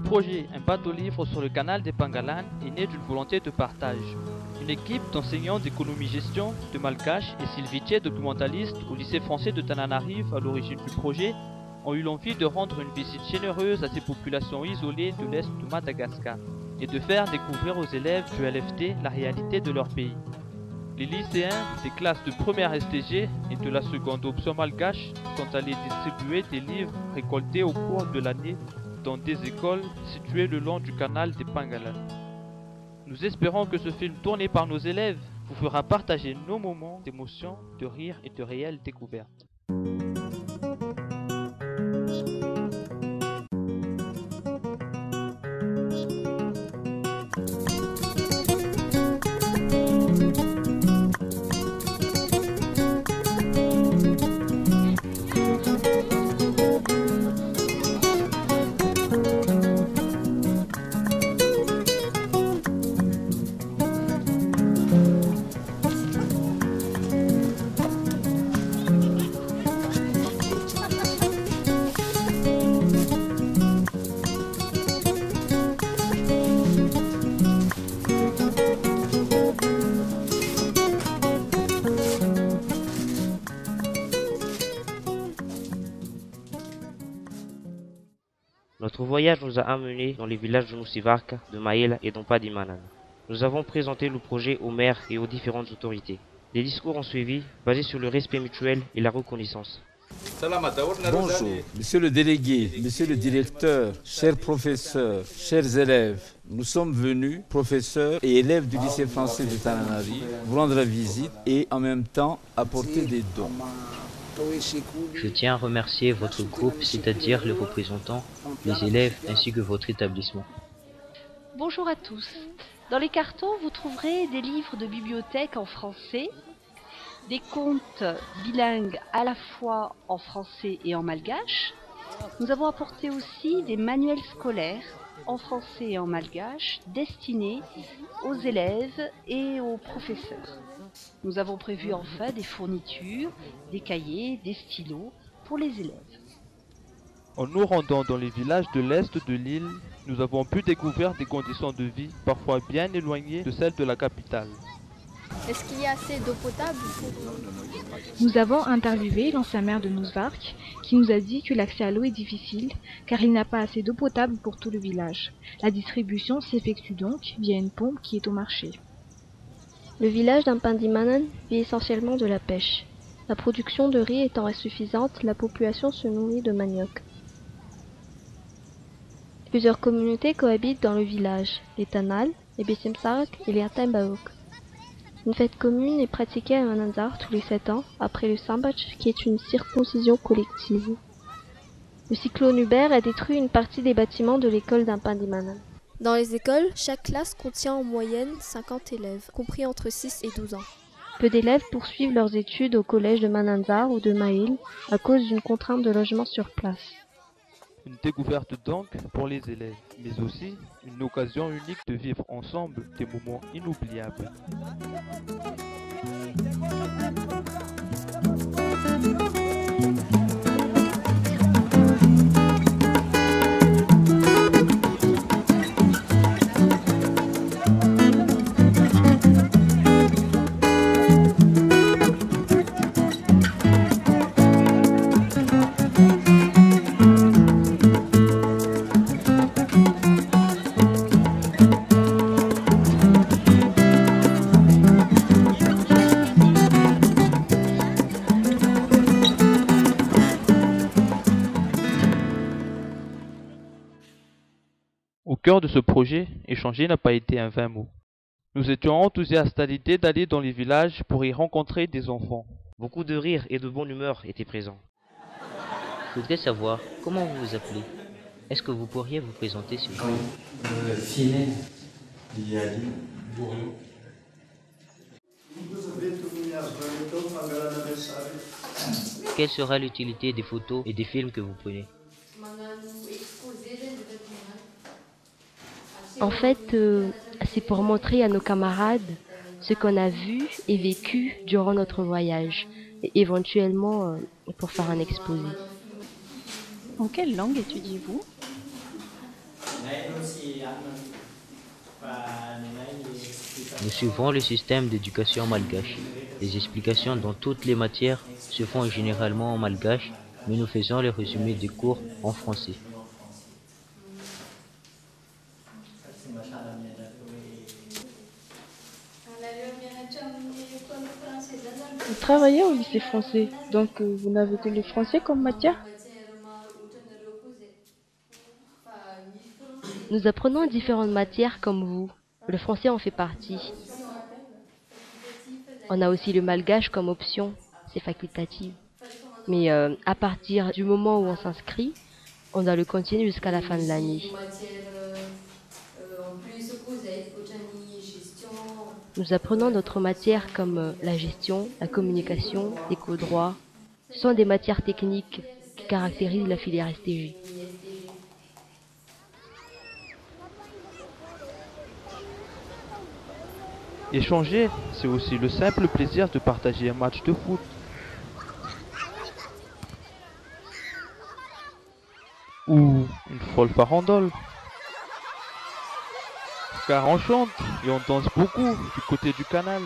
projet, un bateau-livre sur le canal des Pangalan, est né d'une volonté de partage. Une équipe d'enseignants d'économie-gestion de Malgaches et sylvitiers documentalistes au lycée français de Tananarive, à l'origine du projet, ont eu l'envie de rendre une visite généreuse à ces populations isolées de l'est de Madagascar et de faire découvrir aux élèves du LFT la réalité de leur pays. Les lycéens des classes de première STG et de la seconde option malgache sont allés distribuer des livres récoltés au cours de l'année dans des écoles situées le long du canal des Pangalan. Nous espérons que ce film tourné par nos élèves vous fera partager nos moments d'émotion, de rire et de réelles découvertes. Notre voyage nous a amenés dans les villages de Nusivarka, de Maela et d'Ompadimanan. Nous avons présenté le projet aux maires et aux différentes autorités. Des discours ont suivi, basés sur le respect mutuel et la reconnaissance. Bonjour, monsieur le délégué, monsieur le directeur, chers professeurs, chers élèves. Nous sommes venus, professeurs et élèves du lycée français de Tananarive, vous rendre visite et en même temps apporter des dons. Je tiens à remercier votre groupe, c'est-à-dire les représentants, les élèves ainsi que votre établissement. Bonjour à tous. Dans les cartons, vous trouverez des livres de bibliothèque en français, des contes bilingues à la fois en français et en malgache. Nous avons apporté aussi des manuels scolaires en français et en malgache destinés aux élèves et aux professeurs. Nous avons prévu enfin des fournitures, des cahiers, des stylos pour les élèves. En nous rendant dans les villages de l'est de l'île, nous avons pu découvrir des conditions de vie parfois bien éloignées de celles de la capitale. Est-ce qu'il y a assez d'eau potable? Nous avons interviewé l'ancien maire de Nusivarka qui nous a dit que l'accès à l'eau est difficile car il n'a pas assez d'eau potable pour tout le village. La distribution s'effectue donc via une pompe qui est au marché. Le village d'Ompadimanan vit essentiellement de la pêche. La production de riz étant insuffisante, la population se nourrit de manioc. Plusieurs communautés cohabitent dans le village, les Tanal, les Besimsarak et les Atambaok. Une fête commune est pratiquée à Mananzar tous les 7 ans, après le Sambach, qui est une circoncision collective. Le cyclone Hubert a détruit une partie des bâtiments de l'école d'Ompadimanan. Dans les écoles, chaque classe contient en moyenne 50 élèves, compris entre 6 et 12 ans. Peu d'élèves poursuivent leurs études au collège de Mananzar ou de Maïl à cause d'une contrainte de logement sur place. Une découverte donc pour les élèves, mais aussi une occasion unique de vivre ensemble des moments inoubliables. Au cœur de ce projet, échanger n'a pas été un vain mot. Nous étions enthousiastes à l'idée d'aller dans les villages pour y rencontrer des enfants. Beaucoup de rire et de bonne humeur étaient présents. Je voudrais savoir comment vous vous appelez. Est-ce que vous pourriez vous présenter s'il vous plaît? Fine, Liali, Bourreau. Quelle sera l'utilité des photos et des films que vous prenez? En fait, c'est pour montrer à nos camarades ce qu'on a vu et vécu durant notre voyage, et éventuellement pour faire un exposé. En quelle langue étudiez-vous? Nous suivons le système d'éducation malgache. Les explications dans toutes les matières se font généralement en malgache, mais nous faisons les résumés des cours en français. Vous travaillez au lycée français, donc vous n'avez que le français comme matière? Nous apprenons différentes matières comme vous. Le français en fait partie. On a aussi le malgache comme option, c'est facultatif. Mais à partir du moment où on s'inscrit, on doit le continuer jusqu'à la fin de l'année. Nous apprenons d'autres matières comme la gestion, la communication, l'éco-droit. Ce sont des matières techniques qui caractérisent la filière STG. Échanger, c'est aussi le simple plaisir de partager un match de foot. Ou une folle farandole. Car on chante et on danse beaucoup du côté du canal.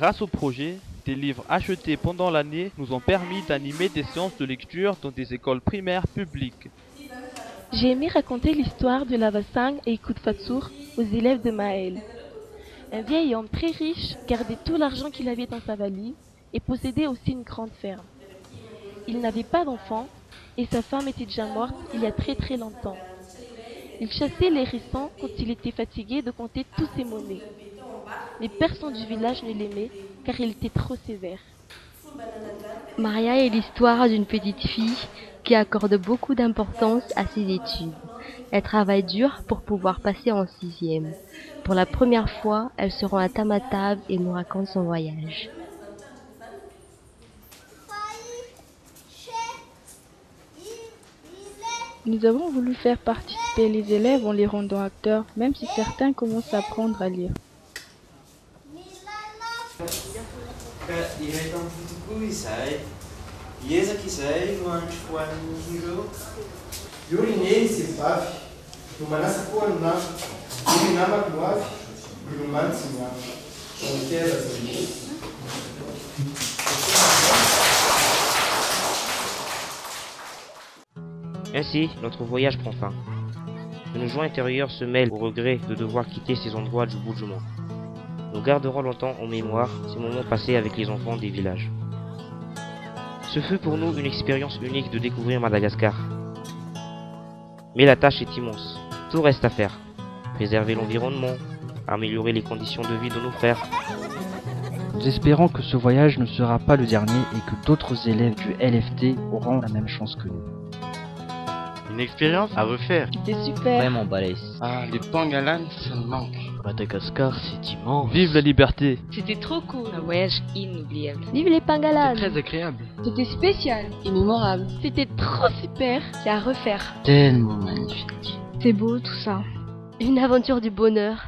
Grâce au projet, des livres achetés pendant l'année nous ont permis d'animer des séances de lecture dans des écoles primaires publiques. J'ai aimé raconter l'histoire de Lavasang et Kutfatsour aux élèves de Maël. Un vieil homme très riche gardait tout l'argent qu'il avait dans sa valise et possédait aussi une grande ferme. Il n'avait pas d'enfant et sa femme était déjà morte il y a très longtemps. Il chassait les hérissons quand il était fatigué de compter tous ses monnaies. Mais personne du village ne l'aimait car il était trop sévère. Maria est l'histoire d'une petite fille qui accorde beaucoup d'importance à ses études. Elle travaille dur pour pouvoir passer en 6e. Pour la première fois, elle se rend à Tamatave et nous raconte son voyage. Nous avons voulu faire participer les élèves en les rendant acteurs, même si certains commencent à apprendre à lire. Ainsi, notre voyage prend fin. De nos joies intérieures se mêlent au regret de devoir quitter ces endroits du bout du monde. Nous garderons longtemps en mémoire ces moments passés avec les enfants des villages. Ce fut pour nous une expérience unique de découvrir Madagascar. Mais la tâche est immense. Tout reste à faire. Préserver l'environnement, améliorer les conditions de vie de nos frères. Nous espérons que ce voyage ne sera pas le dernier et que d'autres élèves du LFT auront la même chance que nous. Une expérience à refaire. C'était super. Vraiment balèze. Ah, les Pangalan, ça me manque. Madagascar, c'est immense. Vive la liberté. C'était trop cool. Un voyage inoubliable. Vive les Pangalan. Très agréable. C'était spécial et mémorable. C'était trop super. C'est à refaire. Tellement magnifique. C'est beau tout ça. Une aventure du bonheur.